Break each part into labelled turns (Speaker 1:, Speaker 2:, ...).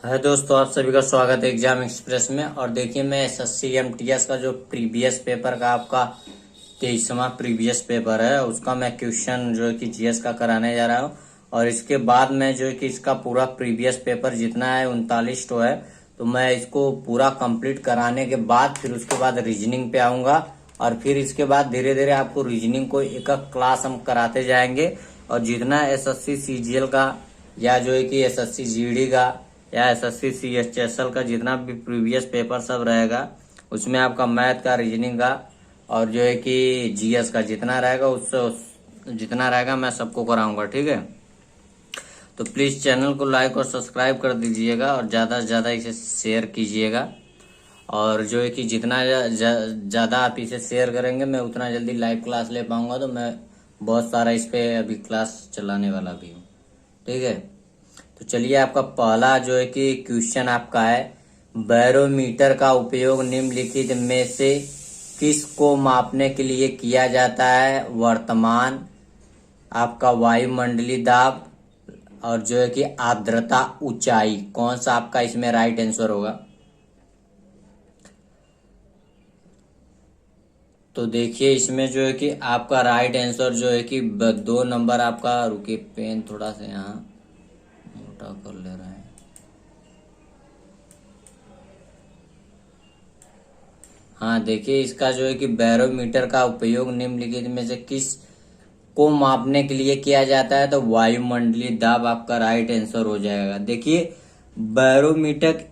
Speaker 1: है दोस्तों, आप सभी का स्वागत है एग्जाम एक्सप्रेस में। और देखिए, मैं एसएससी एमटीएस का जो प्रीवियस पेपर का आपका 23वां प्रीवियस पेपर है, उसका मैं क्वेश्चन जो है कि जीएस का कराने जा रहा हूँ। और इसके बाद मैं जो है कि इसका पूरा प्रीवियस पेपर जितना है 39 तो है, तो मैं इसको पूरा कंप्लीट कराने के बाद फिर उसके बाद रीजनिंग पे आऊँगा। और फिर इसके बाद धीरे धीरे आपको रीजनिंग को एक एक क्लास हम कराते जाएंगे। और जितना एसएससी सीजीएल का या जो है कि एसएससी जीडी का या एसएससी सीएचएसएल का जितना भी प्रीवियस पेपर सब रहेगा, उसमें आपका मैथ का, रीजनिंग का और जो है कि जीएस का जितना रहेगा उससे जितना रहेगा मैं सबको कराऊंगा। ठीक है, तो प्लीज चैनल को लाइक और सब्सक्राइब कर दीजिएगा और ज़्यादा से ज़्यादा इसे शेयर कीजिएगा। और जो है कि जितना ज़्यादा आप इसे शेयर करेंगे, मैं उतना जल्दी लाइव क्लास ले पाऊंगा। तो मैं बहुत सारा इस पे अभी क्लास चलाने वाला भी हूँ। ठीक है, तो चलिए, आपका पहला जो है कि क्वेश्चन आपका है, बैरोमीटर का उपयोग निम्नलिखित में से किस को मापने के लिए किया जाता है? वर्तमान, आपका वायुमंडलीय दाब और जो है कि आर्द्रता, ऊंचाई। कौन सा आपका इसमें राइट आंसर होगा? तो देखिए, इसमें जो है कि आपका राइट आंसर जो है कि 2 नंबर आपका, रुके पेन थोड़ा सा यहाँ मोटा कर ले रहे हैं। हाँ, देखिए, इसका जो है कि बैरोमीटर का उपयोग निम्नलिखित में से किस को मापने के लिए किया जाता है? तो वायुमंडलीय दाब आपका राइट आंसर हो जाएगा। देखिए, बैरोमीटर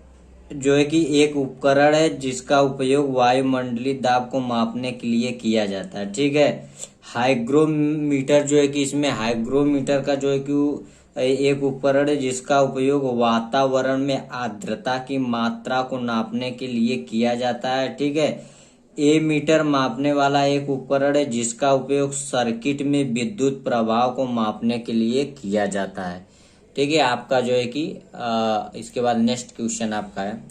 Speaker 1: जो है कि एक उपकरण है जिसका उपयोग वायुमंडलीय दाब को मापने के लिए किया जाता है। ठीक है, हाइग्रोमीटर जो है कि इसमें हाइग्रोमीटर का जो है कि एक उपकरण है जिसका उपयोग वातावरण में आर्द्रता की मात्रा को नापने के लिए किया जाता है। ठीक है, ए मीटर मापने वाला एक उपकरण है जिसका उपयोग सर्किट में विद्युत प्रवाह को मापने के लिए किया जाता है। ठीक है, आपका जो है कि इसके बाद नेक्स्ट क्वेश्चन आपका है,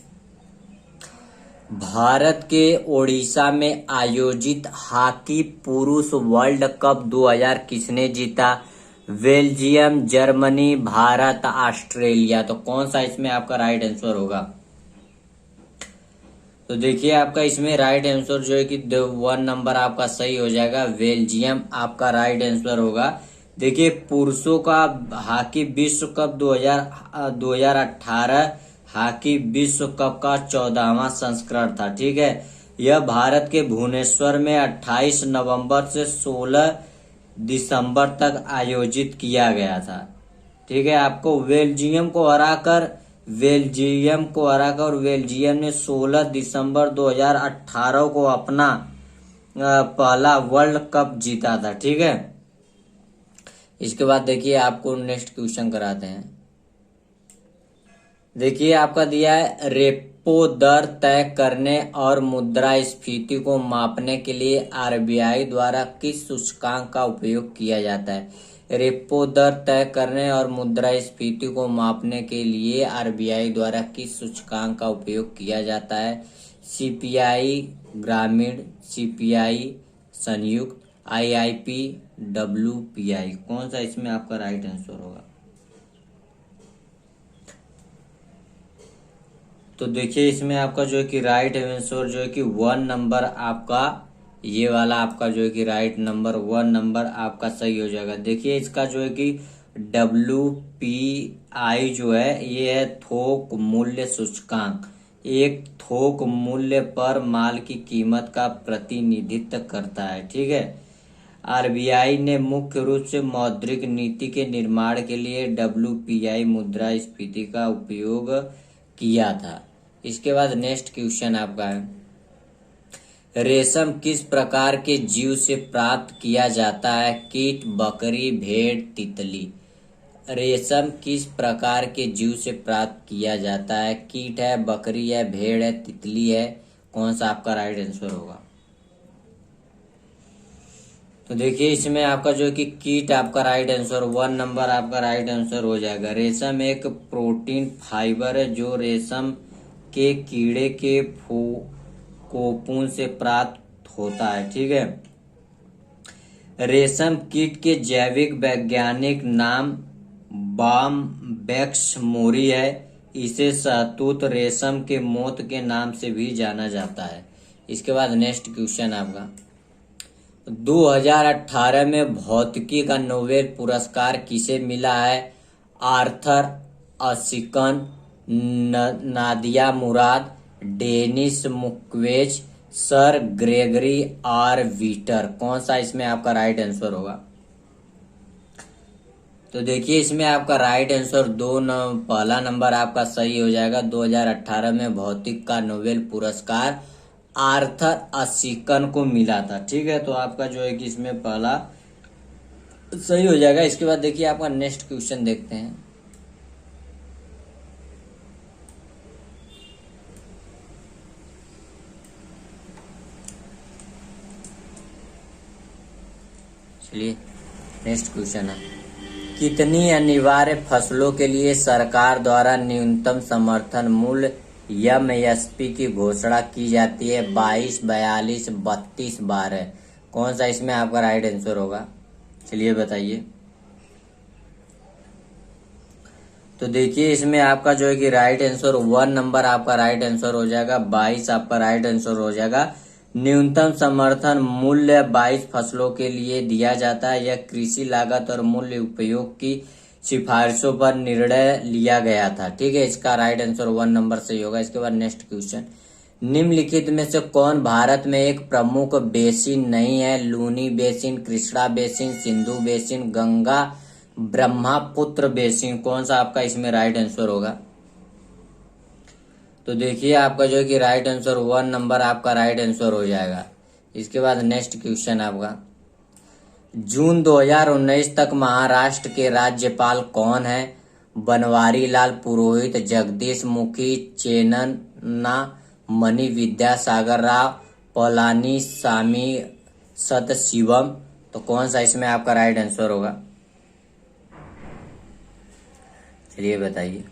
Speaker 1: भारत के ओडिशा में आयोजित हॉकी पुरुष वर्ल्ड कप 2000 किसने जीता? Belgium, Germany, Bharat, Australia. तो कौन सा इसमें आपका राइट आंसर होगा? तो देखिए, आपका इसमें राइट आंसर जो है कि 1 नंबर आपका सही हो जाएगा। बेल्जियम आपका राइट आंसर होगा। देखिए, पुरुषों का हॉकी विश्व कप 2018 हॉकी विश्व कप का 14वां संस्करण था। ठीक है, यह भारत के भुवनेश्वर में 28 नवंबर से 16 दिसंबर तक आयोजित किया गया था। ठीक है, आपको बेल्जियम ने 16 दिसंबर 2018 को अपना पहला वर्ल्ड कप जीता था। ठीक है, इसके बाद देखिए, आपको नेक्स्ट क्वेश्चन कराते हैं। देखिए, आपका दिया है, रेपो दर तय करने और मुद्रास्फीति को मापने के लिए आरबीआई द्वारा किस सूचकांक का उपयोग किया जाता है? रेपो दर तय करने और मुद्रास्फीति को मापने के लिए आरबीआई द्वारा किस सूचकांक का उपयोग किया जाता है? सीपीआई ग्रामीण, सीपीआई संयुक्त, आईआईपी, डब्ल्यूपीआई। कौन सा इसमें आपका राइट आंसर होगा? तो देखिए, इसमें आपका जो है कि राइट आंसर जो है कि 1 नंबर आपका, ये वाला आपका जो है कि राइट नंबर 1 नंबर आपका सही हो जाएगा। देखिए, इसका जो है कि डब्ल्यूपीआई जो है, ये है थोक मूल्य सूचकांक। एक थोक मूल्य पर माल की कीमत का प्रतिनिधित्व करता है। ठीक है, आरबीआई ने मुख्य रूप से मौद्रिक नीति के निर्माण के लिए डब्ल्यूपीआई मुद्रास्फीति का उपयोग किया था। इसके बाद नेक्स्ट क्वेश्चन आपका है, रेशम किस प्रकार के जीव से प्राप्त किया जाता है? कीट, बकरी, भेड़, तितली। रेशम किस प्रकार के जीव से प्राप्त किया जाता है? कीट है, बकरी है, भेड़ है, तितली है। कौन सा आपका राइट आंसर होगा? तो देखिए, इसमें आपका जो है कि कीट आपका राइट आंसर 1 नंबर आपका राइट आंसर हो जाएगा। रेशम एक प्रोटीन फाइबर है जो रेशम के कीड़े के कोकून से प्राप्त होता है। ठीक है, रेशम कीट के जैविक वैज्ञानिक नाम बामबैक्स मोरी है। इसे शहतूत रेशम के मोत के नाम से भी जाना जाता है। इसके बाद नेक्स्ट क्वेश्चन आपका 2018 में भौतिकी का नोबेल पुरस्कार किसे मिला है? Arthur Ashkin, Nadia Murad, Denis Mukwege, sir Gregory R Winter. कौन सा इसमें आपका राइट आंसर होगा? तो देखिए इसमें आपका राइट आंसर पहला नंबर आपका सही हो जाएगा। 2018 में भौतिक का नोबेल पुरस्कार आर्थर अशिकन को मिला था। ठीक है, तो आपका जो है कि इसमें पहला सही हो जाएगा। इसके बाद देखिए आपका नेक्स्ट क्वेश्चन देखते हैं। चलिए नेक्स्ट क्वेश्चन है, कितनी अनिवार्य फसलों के लिए सरकार द्वारा न्यूनतम समर्थन मूल्य एमएसपी की घोषणा की जाती है? 22, 42, 32, 12। कौन सा इसमें आपका राइट आंसर होगा? चलिए बताइए। तो देखिए इसमें आपका जो है कि राइट आंसर 1 नंबर आपका राइट आंसर हो जाएगा। 22 आपका राइट आंसर हो जाएगा। न्यूनतम समर्थन मूल्य 22 फसलों के लिए दिया जाता है। यह कृषि लागत और मूल्य उपयोग की सिफारिशों पर निर्णय लिया गया था। ठीक है, इसका राइट आंसर 1 नंबर सही होगा। इसके बाद नेक्स्ट क्वेश्चन, निम्नलिखित में से कौन भारत में एक प्रमुख बेसिन नहीं है? Luni basin, Krishna basin, Sindhu basin, Ganga Brahmaputra basin. कौन सा आपका इसमें राइट आंसर होगा? तो देखिए आपका जो है कि राइट आंसर 1 नंबर आपका राइट आंसर हो जाएगा। इसके बाद नेक्स्ट क्वेश्चन आपका, जून 2019 तक महाराष्ट्र के राज्यपाल कौन है? बनवारी लाल पुरोहित, जगदीश मुखी, चेन्नन्ना मणि, विद्यासागर राव, पलानीसामी सतशिवम। तो कौन सा इसमें आपका राइट आंसर होगा? चलिए बताइए।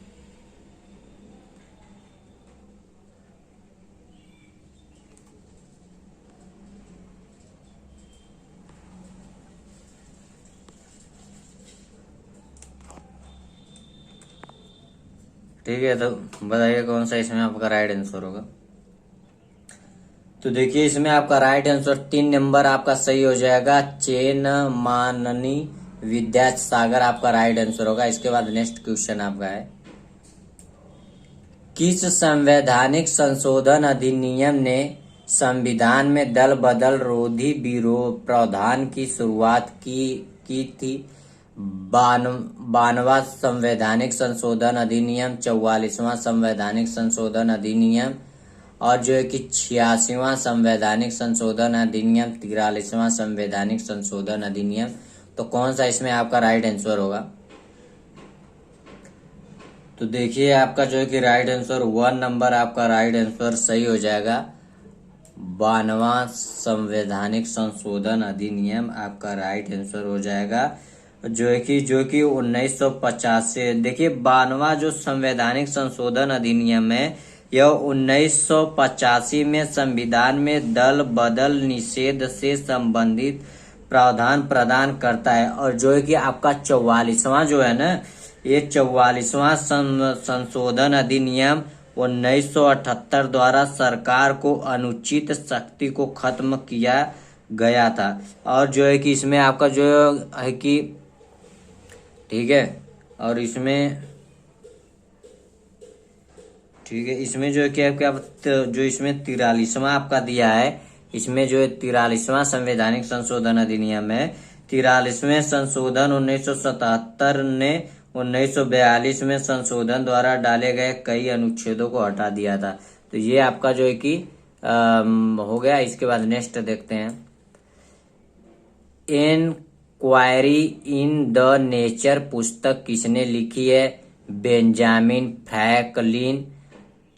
Speaker 1: ठीक है, तो बताइए कौन सा इसमें आपका राइट आंसर होगा? तो देखिए इसमें आपका राइट आंसर 3 नंबर आपका सही हो जाएगा। चेन्नमाननी विद्यासागर आपका राइट आंसर होगा। इसके बाद नेक्स्ट क्वेश्चन आपका है, किस संवैधानिक संशोधन अधिनियम ने संविधान में दल बदल रोधी विरोध प्रावधान की शुरुआत की थी? 92वां संवैधानिक संशोधन अधिनियम, 44वां संवैधानिक संशोधन अधिनियम और जो है कि 86वां संवैधानिक संशोधन अधिनियम, 43वां संवैधानिक संशोधन अधिनियम। तो कौन सा इसमें आपका राइट आंसर होगा? तो देखिए आपका जो है कि राइट आंसर 1 नंबर आपका राइट आंसर सही हो जाएगा। 92वां संवैधानिक संशोधन अधिनियम आपका राइट आंसर हो जाएगा, जो कि 1950 से। देखिए 92वां जो संवैधानिक संशोधन अधिनियम है यह 1985 में संविधान में दल बदल निषेध से संबंधित प्रावधान प्रदान करता है। और जो है कि आपका 44वां जो है ना, ये 44वां संशोधन अधिनियम 1978 द्वारा सरकार को अनुचित शक्ति को खत्म किया गया था। और जो है कि इसमें आपका जो है कि ठीक है, और इसमें ठीक है, इसमें जो है कि आपका जो इसमें 43वां आपका दिया है, इसमें जो है 43वां संवैधानिक संशोधन अधिनियम है। 43वें संशोधन 1977 ने 1942 में संशोधन द्वारा डाले गए कई अनुच्छेदों को हटा दिया था। तो ये आपका जो है कि हो गया। इसके बाद नेक्स्ट देखते हैं, इनक्वायरी इन द नेचर पुस्तक किसने लिखी है? Benjamin Franklin,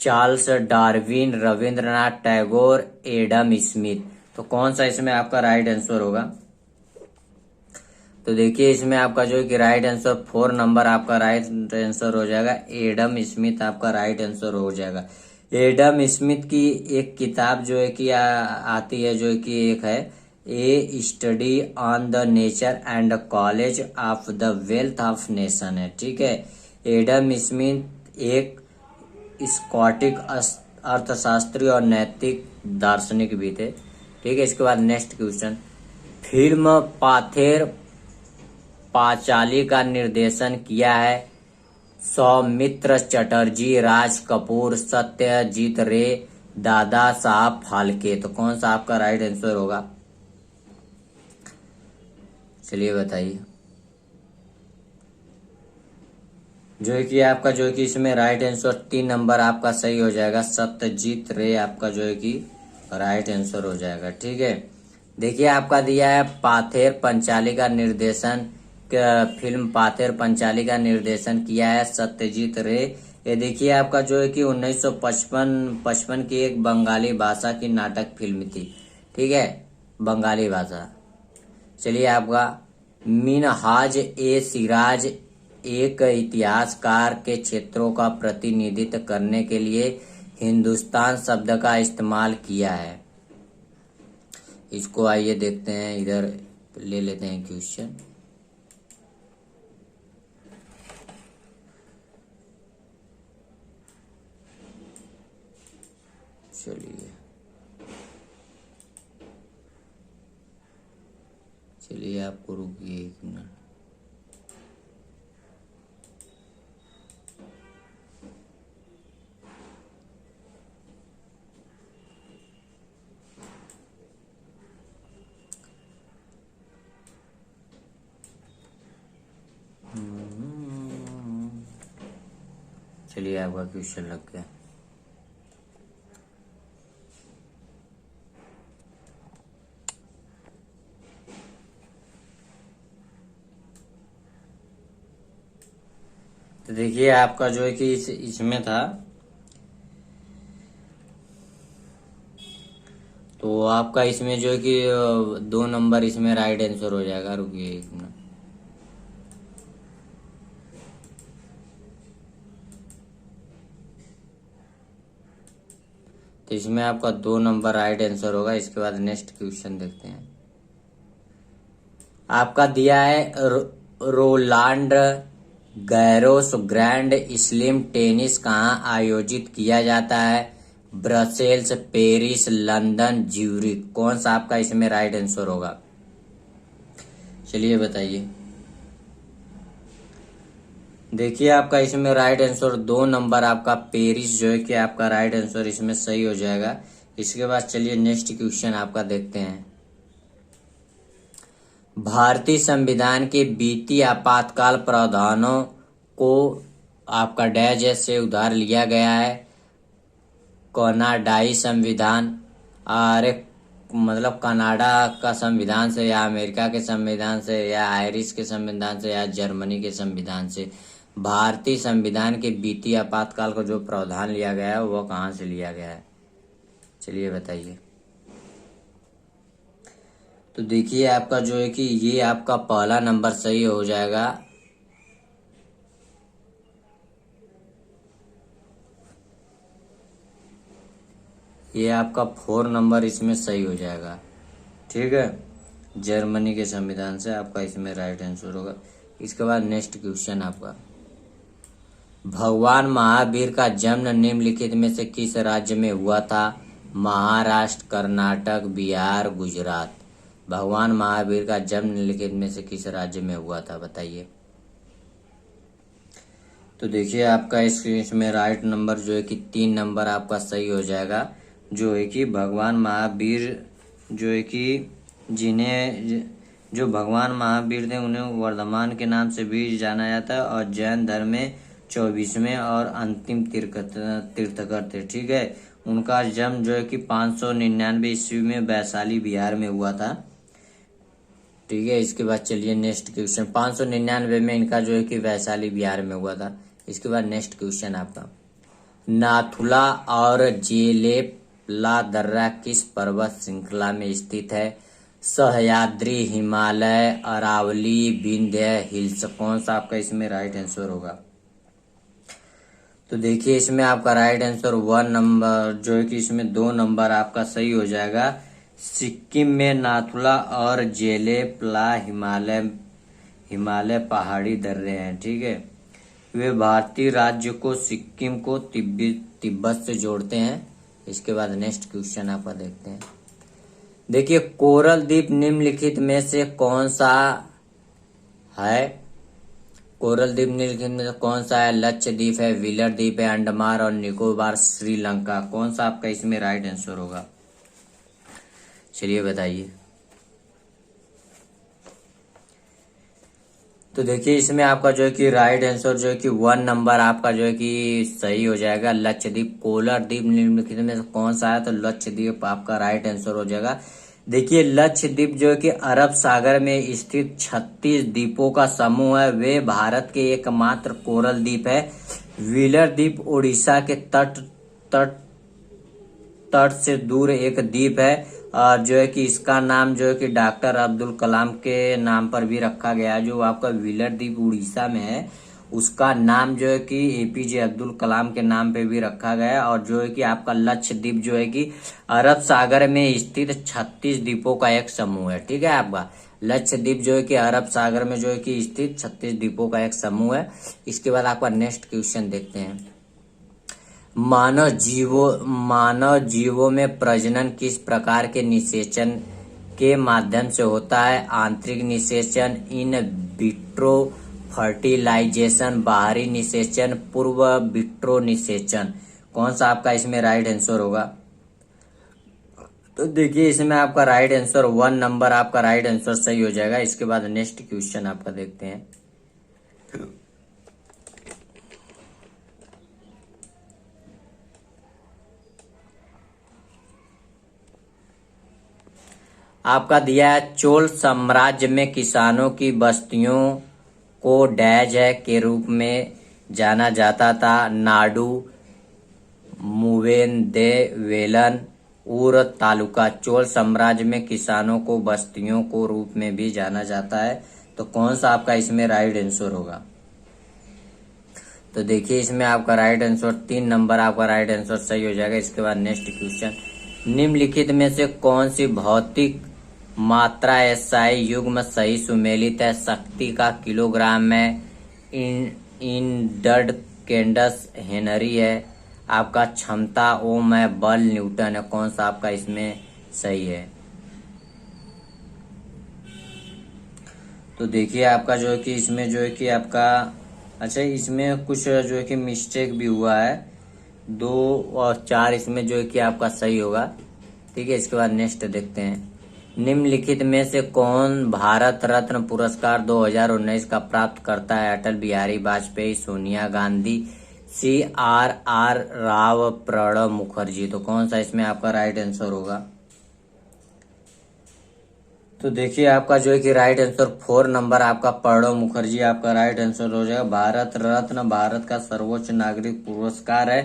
Speaker 1: Charles Darwin, Rabindranath Tagore, Adam Smith. तो कौन सा इसमें आपका राइट आंसर होगा? तो देखिए इसमें आपका जो है कि राइट आंसर 4 नंबर आपका राइट आंसर हो जाएगा। एडम स्मिथ आपका राइट आंसर हो जाएगा। एडम स्मिथ की एक किताब जो है कि आती है, जो है कि एक है a study on the nature and causes of the wealth of nation है। ठीक है, एडम स्मिथ एक स्कॉटिक अर्थशास्त्री और नैतिक दार्शनिक भी थे। ठीक है, इसके बाद next question, film Pather Panchali का निर्देशन किया है सौमित्र चटर्जी, राज कपूर, सत्यजीत रे, दादा साहब फाल्के। तो कौन सा आपका राइट आंसर होगा, चलिए बताइए। जो है कि आपका जो है कि इसमें राइट आंसर 3 नंबर आपका सही हो जाएगा, सत्यजीत रे आपका जो है कि राइट आंसर हो जाएगा। ठीक है, देखिए आपका दिया है पाथेर पंचाली का निर्देशन, फिल्म पाथेर पंचाली का निर्देशन किया है सत्यजीत रे। ये देखिए आपका जो है कि 1955 की एक बंगाली भाषा की नाटक फिल्म थी। ठीक है, बंगाली भाषा। चलिए आपका मिनहाज ए सिराज एक इतिहासकार के क्षेत्रों का प्रतिनिधित्व करने के लिए हिंदुस्तान शब्द का इस्तेमाल किया है। इसको आइए देखते हैं, इधर ले लेते हैं क्वेश्चन। चलिए आपको रुकिए 1 मिनट। चलिए आपका क्वेश्चन लग गया। तो देखिए आपका जो है कि इसमें था, तो आपका इसमें जो है कि 2 नंबर इसमें राइट आंसर हो जाएगा। रुकिए 1 मिनट। तो इसमें आपका 2 नंबर राइट आंसर होगा। इसके बाद नेक्स्ट क्वेश्चन देखते हैं। आपका दिया है Roland Garros grand slim tennis कहाँ आयोजित किया जाता है, ब्रसेल्स, पेरिस, लंदन, ज्यूरिक। कौन सा आपका इसमें राइट आंसर होगा, चलिए बताइए। देखिए आपका इसमें राइट आंसर 2 नंबर आपका पेरिस जो है कि आपका राइट आंसर इसमें सही हो जाएगा। इसके बाद चलिए नेक्स्ट क्वेश्चन आपका देखते हैं। भारतीय संविधान के वित्तीय आपातकाल प्रावधानों को आपका डैश से उधार लिया गया है, कनाडाई संविधान, अरे मतलब कनाडा का संविधान से, या अमेरिका के संविधान से, या आयरिश के संविधान से, या जर्मनी के संविधान से। भारतीय संविधान के वित्तीय आपातकाल को जो प्रावधान लिया गया है वो कहाँ से लिया गया है, चलिए बताइए। तो देखिए आपका जो है कि ये आपका पहला नंबर सही हो जाएगा। ये आपका 4 नंबर इसमें सही हो जाएगा। ठीक है, जर्मनी के संविधान से आपका इसमें राइट आंसर होगा। इसके बाद नेक्स्ट क्वेश्चन आपका, भगवान महावीर का जन्म निम्नलिखित में से किस राज्य में हुआ था, महाराष्ट्र, कर्नाटक, बिहार, गुजरात। भगवान महावीर का जन्म निम्नलिखित में से किस राज्य में हुआ था, बताइए। तो देखिए आपका इसमें राइट नंबर जो है कि 3 नंबर आपका सही हो जाएगा। जो है कि भगवान महावीर जो है कि जो भगवान महावीर थे उन्हें वर्धमान के नाम से भी जाना जाता है, और जैन धर्म में 24वें और अंतिम तीर्थकर थे। ठीक है, उनका जन्म जो है कि 599 ईस्वी में वैशाली बिहार में हुआ था। ठीक है, इसके बाद चलिए नेक्स्ट क्वेश्चन, 599 में इनका जो है कि वैशाली बिहार में हुआ था। इसके बाद नेक्स्ट क्वेश्चन आपका, नाथुला और जेलेपला दर्रा किस पर्वत श्रृंखला में स्थित है, सह्याद्री, हिमालय, अरावली, विंध्य हिल्स। कौन सा आपका इसमें राइट आंसर होगा। तो देखिए इसमें आपका राइट आंसर 1 नंबर जो है कि इसमें 2 नंबर आपका सही हो जाएगा। सिक्किम में नाथुला और जेलेपला हिमालय पहाड़ी दर्रे हैं। ठीक है, वे भारतीय राज्य को सिक्किम को तिब्बत से जोड़ते हैं। इसके बाद नेक्स्ट क्वेश्चन आपका देखते हैं। देखिए, कोरल द्वीप निम्नलिखित में से कौन सा है? कोरल द्वीप निम्नलिखित में से कौन सा है? लक्षद्वीप है, व्हीलर द्वीप है, अंडमान और निकोबार, श्रीलंका। कौन सा आपका इसमें राइट आंसर होगा? चलिए बताइए। तो देखिए, इसमें आपका जो है कि राइट आंसर जो है कि 1 नंबर आपका जो है कि सही हो जाएगा। लक्षद्वीप। कोरल द्वीप निम्नलिखित में से कौन सा है? तो लक्षद्वीप आपका राइट आंसर हो जाएगा। देखिए, लक्षद्वीप जो है कि अरब सागर में स्थित 36 द्वीपों का समूह है। वे भारत के एकमात्र कोरल द्वीप है। व्हीलर द्वीप उड़ीसा के तट से दूर एक द्वीप है, और जो है कि इसका नाम जो है कि डॉक्टर अब्दुल कलाम के नाम पर भी रखा गया है। जो आपका व्हीलर द्वीप उड़ीसा में है, उसका नाम जो है कि एपीजे अब्दुल कलाम के नाम पे भी रखा गया है। और जो है कि आपका लक्षद्वीप जो है कि अरब सागर में स्थित 36 द्वीपों का एक समूह है। ठीक है, आपका लक्षद्वीप जो है कि अरब सागर में जो है कि स्थित 36 द्वीपों का एक समूह है। इसके बाद आपका नेक्स्ट क्वेश्चन देखते हैं। मानव जीवों में प्रजनन किस प्रकार के निषेचन के माध्यम से होता है? आंतरिक निषेचन, इन विट्रो फर्टिलाइजेशन, बाहरी निषेचन, पूर्व विट्रो निषेचन। कौन सा आपका इसमें राइट आंसर होगा? तो देखिए, इसमें आपका राइट आंसर 1 नंबर आपका राइट आंसर सही हो जाएगा। इसके बाद नेक्स्ट क्वेश्चन आपका देखते हैं। आपका दिया है, चोल साम्राज्य में किसानों की बस्तियों को डैज है के रूप में जाना जाता था। नाडू, मुवेंदेवेलन, उर तालुका। चोल साम्राज्य में किसानों को बस्तियों को रूप में भी जाना जाता है। तो कौन सा आपका इसमें राइट आंसर होगा? तो देखिए, इसमें आपका राइट आंसर 3 नंबर आपका राइट आंसर सही हो जाएगा। इसके बाद नेक्स्ट क्वेश्चन। निम्नलिखित में से कौन सी भौतिक मात्रा एसआई युग्म सही सुमेलित है? शक्ति का किलोग्राम में इंडड केंडस हेनरी है। आपका क्षमता ओम है, बल न्यूटन है। कौन सा आपका इसमें सही है? तो देखिए, आपका जो है कि इसमें जो है कि आपका अच्छा, इसमें कुछ जो है कि मिस्टेक भी हुआ है। 2 और 4 इसमें जो है कि आपका सही होगा। ठीक है, इसके बाद नेक्स्ट देखते हैं। निम्नलिखित में से कौन भारत रत्न पुरस्कार 2019 का प्राप्त करता है? अटल बिहारी वाजपेयी, सोनिया गांधी, CRR राव, प्रणब मुखर्जी। तो कौन सा इसमें आपका राइट आंसर होगा? तो देखिए, आपका जो है कि राइट आंसर 4 नंबर आपका प्रणब मुखर्जी आपका राइट आंसर हो जाएगा। भारत रत्न भारत का सर्वोच्च नागरिक पुरस्कार है।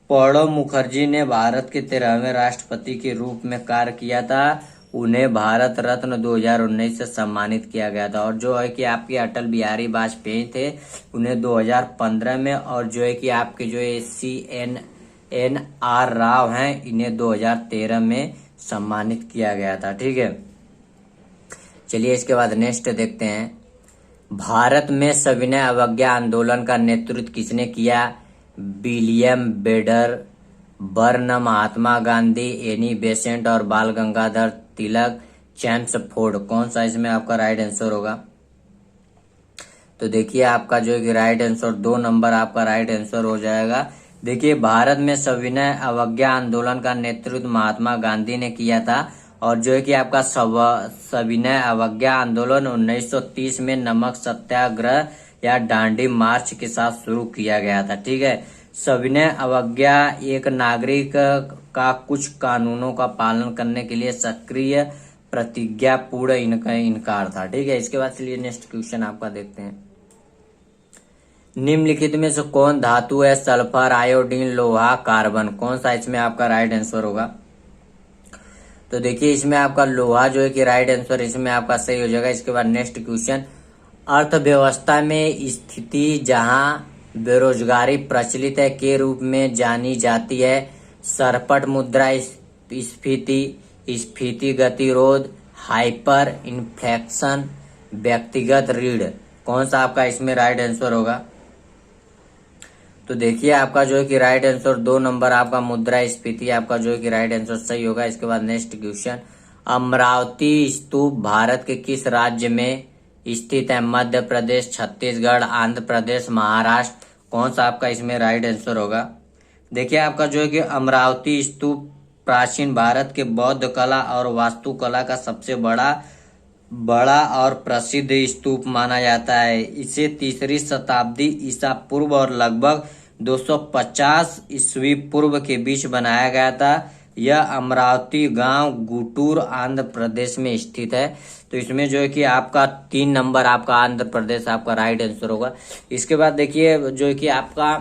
Speaker 1: प्रणब मुखर्जी ने भारत के 13वें राष्ट्रपति के रूप में कार्य किया था। उन्हें भारत रत्न 2019 से सम्मानित किया गया था। और जो है कि आपके अटल बिहारी वाजपेयी थे, उन्हें 2015 में, और जो है कि आपके जो CNR राव हैं, इन्हें 2013 में सम्मानित किया गया था। ठीक है, चलिए इसके बाद नेक्स्ट देखते हैं। भारत में सविनय अवज्ञा आंदोलन का नेतृत्व किसने किया? विलियम बेडर burn, Mahatma Gandhi, Annie Besant और बाल गंगाधर तिलक, चैम्सफोर्ड। कौन सा इसमें आपका राइट आंसर होगा? तो देखिए, आपका जो है कि राइट आंसर 2 नंबर आपका राइट आंसर हो जाएगा। देखिए, भारत में सविनय अवज्ञा आंदोलन का नेतृत्व महात्मा गांधी ने किया था। और जो है कि आपका सविनय अवज्ञा आंदोलन 1930 में नमक सत्याग्रह या डांडी मार्च के साथ शुरू किया गया था। ठीक है, सविनय अवज्ञा एक नागरिक का कुछ कानूनों का पालन करने के लिए सक्रिय प्रतिज्ञा पूर्ण इनकार था। ठीक है, इसके बाद चलिए नेक्स्ट क्वेश्चन आपका देखते हैं। निम्नलिखित में से कौन धातु है? सल्फर, आयोडीन, लोहा, कार्बन। कौन सा इसमें आपका राइट आंसर होगा? तो देखिए, इसमें आपका लोहा जो है कि राइट आंसर इसमें आपका सही हो जाएगा। इसके बाद नेक्स्ट क्वेश्चन। अर्थव्यवस्था में स्थिति जहां बेरोजगारी प्रचलित है के रूप में जानी जाती है? सरपट मुद्रा स्फीति, स्फीति गतिरोध, हाइपर इन्फ्लेशन, व्यक्तिगत ऋण। कौन सा आपका इसमें राइट आंसर होगा? तो देखिए आपका जो है कि राइट आंसर 2 नंबर आपका मुद्रास्फीति आपका जो है कि राइट आंसर सही होगा। इसके बाद नेक्स्ट क्वेश्चन, अमरावती स्तूप भारत के किस राज्य में स्थित है? मध्य प्रदेश, छत्तीसगढ़, आंध्र प्रदेश, महाराष्ट्र, कौन सा आपका इसमें राइट आंसर होगा? देखिए आपका जो है कि अमरावती स्तूप प्राचीन भारत के बौद्ध कला और वास्तुकला का सबसे बड़ा और प्रसिद्ध स्तूप माना जाता है। इसे 3री शताब्दी ईसा पूर्व और लगभग 250 ईस्वी पूर्व के बीच बनाया गया था। यह अमरावती गांव गुंटूर आंध्र प्रदेश में स्थित है। तो इसमें जो है कि आपका 3 नंबर आपका आंध्र प्रदेश आपका राइट आंसर होगा। इसके बाद देखिए जो है कि आपका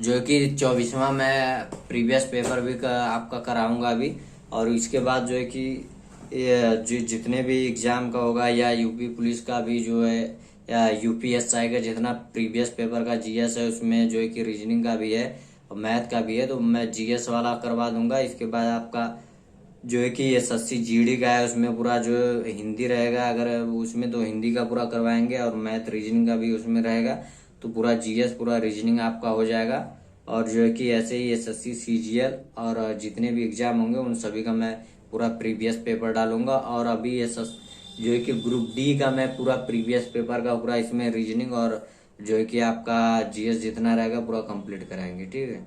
Speaker 1: जो कि 24वां मैं प्रीवियस पेपर भी आपका कराऊंगा अभी। और इसके बाद जो है कि जितने भी एग्जाम का होगा या यूपी पुलिस का भी जो है या यूपीएसआई का जितना प्रीवियस पेपर का जीएस है उसमें जो है कि रीजनिंग का भी है और मैथ का भी है, तो मैं जीएस वाला करवा दूंगा। इसके बाद आपका जो है कि एसएससी जीडी का है उसमें पूरा जो हिंदी रहेगा, अगर उसमें तो हिंदी का पूरा करवाएंगे और मैथ रीजनिंग का भी उसमें रहेगा, तो पूरा जीएस पूरा रीजनिंग आपका हो जाएगा। और जो है कि ऐसे ही एसएससी सीजीएल और जितने भी एग्जाम होंगे उन सभी का मैं पूरा प्रीवियस पेपर डालूंगा। और अभी जो है कि ग्रुप डी का मैं पूरा प्रीवियस पेपर का पूरा इसमें रीजनिंग और जो है कि आपका जीएस जितना रहेगा पूरा कंप्लीट कराएंगे। ठीक है,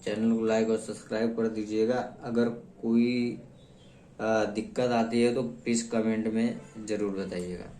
Speaker 1: चैनल को लाइक और सब्सक्राइब कर दीजिएगा। अगर कोई दिक्कत आती है तो प्लीज कमेंट में जरूर बताइएगा।